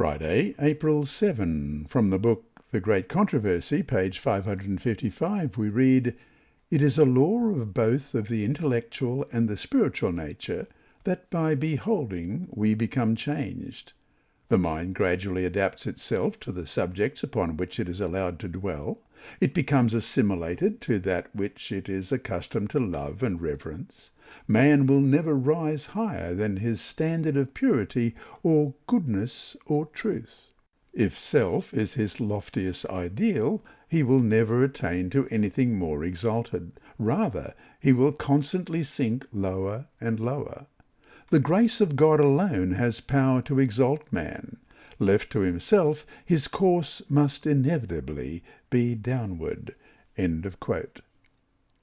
Friday, April 7. From the book The Great Controversy, page 555, we read, "It is a law of both of the intellectual and the spiritual nature that by beholding we become changed. The mind gradually adapts itself to the subjects upon which it is allowed to dwell. It becomes assimilated to that which it is accustomed to love and reverence. Man will never rise higher than his standard of purity or goodness or truth. If self is his loftiest ideal, he will never attain to anything more exalted. Rather, he will constantly sink lower and lower. The grace of God alone has power to exalt man. Left to himself, his course must inevitably be downward." End of quote.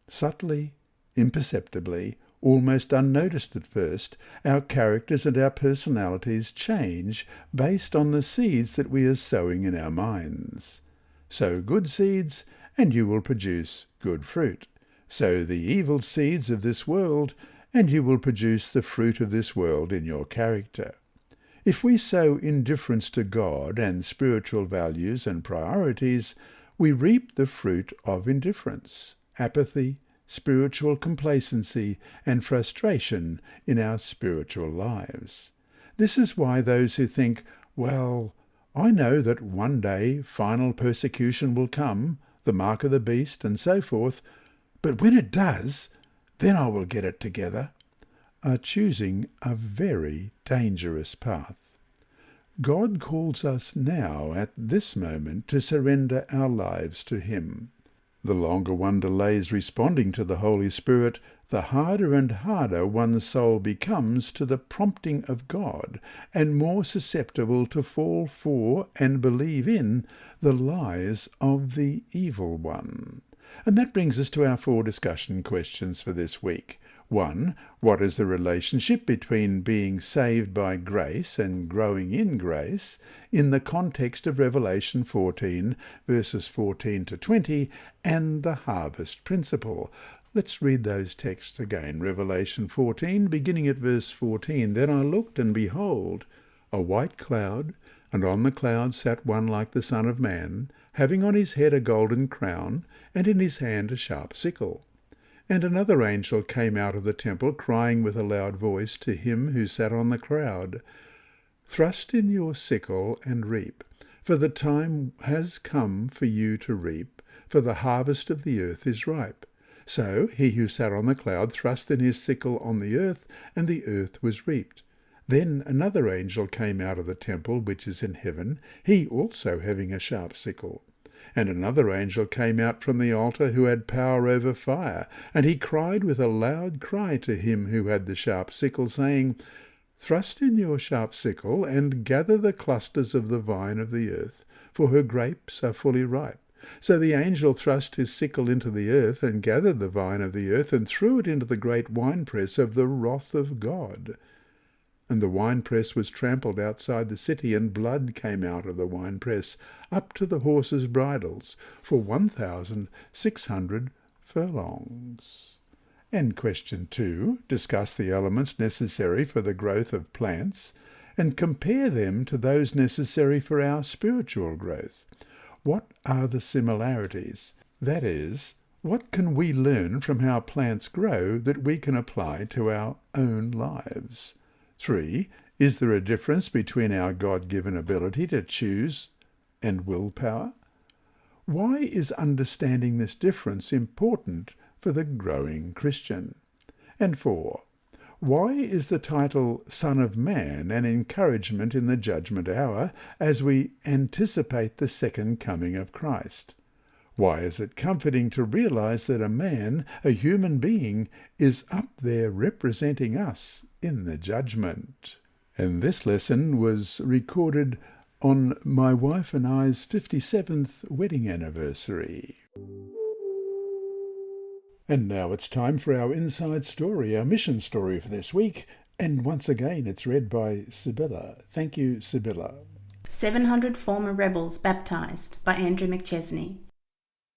Subtly, imperceptibly, almost unnoticed at first, our characters and our personalities change based on the seeds that we are sowing in our minds. Sow good seeds, and you will produce good fruit. Sow the evil seeds of this world, and you will produce the fruit of this world in your character. If we sow indifference to God and spiritual values and priorities, we reap the fruit of indifference, apathy, spiritual complacency, and frustration in our spiritual lives. This is why those who think, "Well, I know that one day final persecution will come, the mark of the beast, and so forth, but when it does, then I will get it together," are choosing a very dangerous path. God calls us now at this moment to surrender our lives to him. The longer one delays responding to the Holy Spirit, the harder and harder one's soul becomes to the prompting of God, and more susceptible to fall for and believe in the lies of the evil one. And that brings us to our 4 discussion questions for this week. 1. What is the relationship between being saved by grace and growing in grace in the context of Revelation 14, verses 14 to 20, and the harvest principle? Let's read those texts again. Revelation 14, beginning at verse 14. "Then I looked, and behold, a white cloud, and on the cloud sat one like the Son of Man, having on his head a golden crown, and in his hand a sharp sickle. And another angel came out of the temple, crying with a loud voice to him who sat on the cloud, 'Thrust in your sickle and reap, for the time has come for you to reap, for the harvest of the earth is ripe.' So he who sat on the cloud thrust in his sickle on the earth, and the earth was reaped. Then another angel came out of the temple which is in heaven, he also having a sharp sickle. And another angel came out from the altar who had power over fire, and he cried with a loud cry to him who had the sharp sickle, saying, 'Thrust in your sharp sickle, and gather the clusters of the vine of the earth, for her grapes are fully ripe.' So the angel thrust his sickle into the earth, and gathered the vine of the earth, and threw it into the great winepress of the wrath of God. And the winepress was trampled outside the city, and blood came out of the winepress up to the horses' bridles for 1,600 furlongs. And question 2, discuss the elements necessary for the growth of plants, and compare them to those necessary for our spiritual growth. What are the similarities? That is, what can we learn from how plants grow that we can apply to our own lives? 3. Is there a difference between our God-given ability to choose and willpower? Why is understanding this difference important for the growing Christian? And 4. Why is the title Son of Man an encouragement in the judgment hour as we anticipate the second coming of Christ? Why is it comforting to realize that a man, a human being, is up there representing us in the judgment? And this lesson was recorded on my wife and I's 57th wedding anniversary. And now it's time for our inside story, our mission story for this week. And once again, it's read by Sibylla. Thank you, Sibylla. 700 former rebels baptized by Andrew McChesney.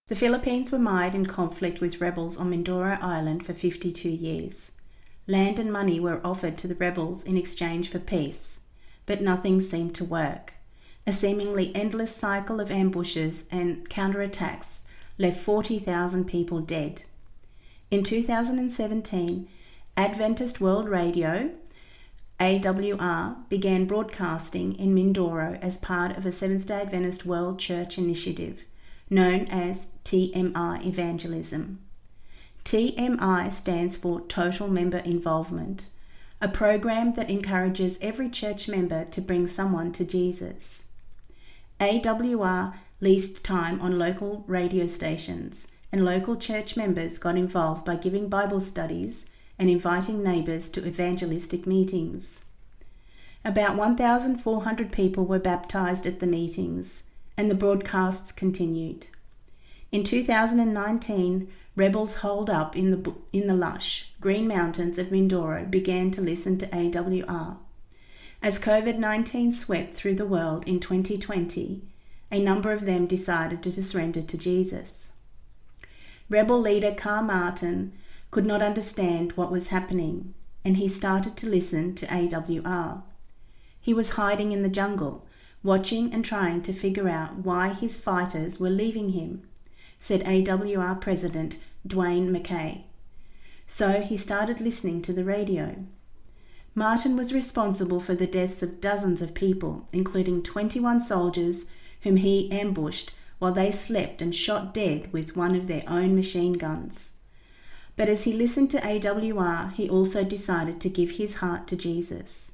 The Philippines were mired in conflict with rebels on Mindoro Island for 52 years. Land and money were offered to the rebels in exchange for peace, but nothing seemed to work. A seemingly endless cycle of ambushes and counterattacks left 40,000 people dead. In 2017, Adventist World Radio, AWR, began broadcasting in Mindoro as part of a Seventh-day Adventist World Church initiative known as TMI Evangelism. TMI stands for Total Member Involvement, a program that encourages every church member to bring someone to Jesus. AWR leased time on local radio stations, and local church members got involved by giving Bible studies and inviting neighbours to evangelistic meetings. About 1,400 people were baptised at the meetings, and the broadcasts continued. In 2019, rebels holed up in the lush, green mountains of Mindoro began to listen to AWR. As COVID-19 swept through the world in 2020, a number of them decided to surrender to Jesus. Rebel leader Carl Martin could not understand what was happening, and he started to listen to AWR. He was hiding in the jungle, watching and trying to figure out why his fighters were leaving him, said AWR President Dwayne McKay. So he started listening to the radio. Martin was responsible for the deaths of dozens of people, including 21 soldiers whom he ambushed while they slept and shot dead with one of their own machine guns. But as he listened to AWR, he also decided to give his heart to Jesus.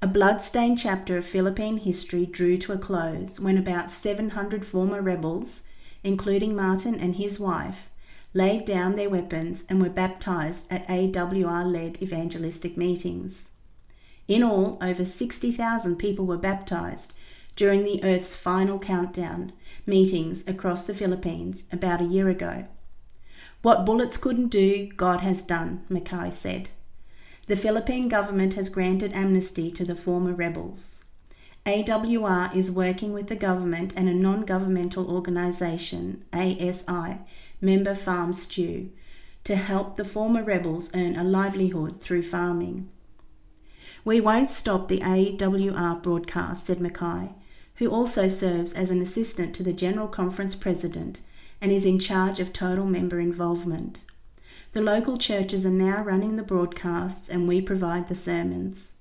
A blood-stained chapter of Philippine history drew to a close when about 700 former rebels, including Martin and his wife, laid down their weapons and were baptized at AWR-led evangelistic meetings. In all, over 60,000 people were baptized during the Earth's final countdown meetings across the Philippines about a year ago. What bullets couldn't do, God has done, Mackay said. The Philippine government has granted amnesty to the former rebels. AWR is working with the government and a non-governmental organisation, ASI, Member Farm Stew, to help the former rebels earn a livelihood through farming. We won't stop the AWR broadcast, said Mackay, who also serves as an assistant to the General Conference President and is in charge of total member involvement. The local churches are now running the broadcasts and we provide the sermons.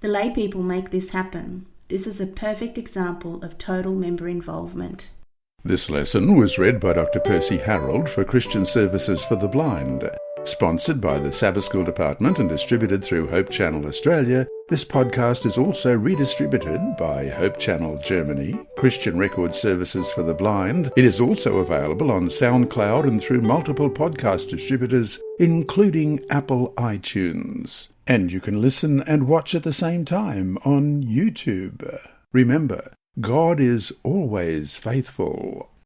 The lay people make this happen. This is a perfect example of total member involvement. This lesson was read by Dr. Percy Harrold for Christian Services for the Blind. Sponsored by the Sabbath School Department and distributed through Hope Channel Australia, this podcast is also redistributed by Hope Channel Germany, Christian Record Services for the Blind. It is also available on SoundCloud and through multiple podcast distributors, including Apple iTunes. And you can listen and watch at the same time on YouTube. Remember, God is always faithful.